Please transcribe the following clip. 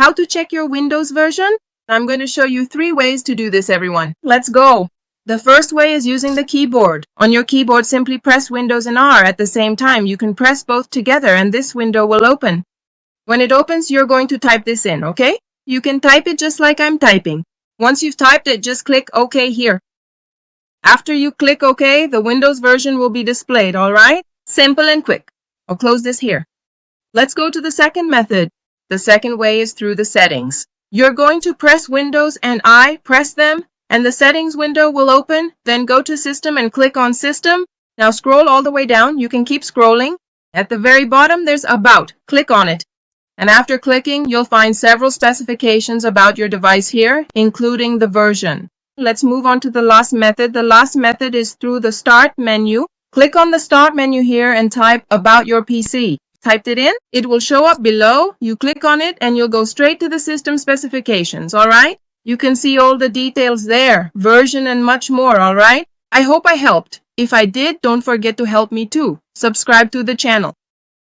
How to check your Windows version? I'm going to show you 3 ways to do this, everyone. Let's go. The first way is using the keyboard. On your keyboard, simply press Windows and R at the same time. You can press both together and this window will open. When it opens, you're going to type this in, okay? You can type it just like I'm typing. Once you've typed it, just click OK here. After you click OK, the Windows version will be displayed, alright? Simple and quick. I'll close this here. Let's go to the second method. The second way is through the settings. You're going to press Windows and I, press them, and the settings window will open. Then go to System and click on System. Now scroll all the way down. You can keep scrolling. At the very bottom, there's About. Click on it. And after clicking, you'll find several specifications about your device here, including the version. Let's move on to the last method. The last method is through the Start menu. Click on the Start menu here and type About your PC. Typed it in, it will show up below. You click on it and you'll go straight to the system specifications, alright? You can see all the details there, version and much more, alright? I hope I helped. If I did, don't forget to help me too. Subscribe to the channel.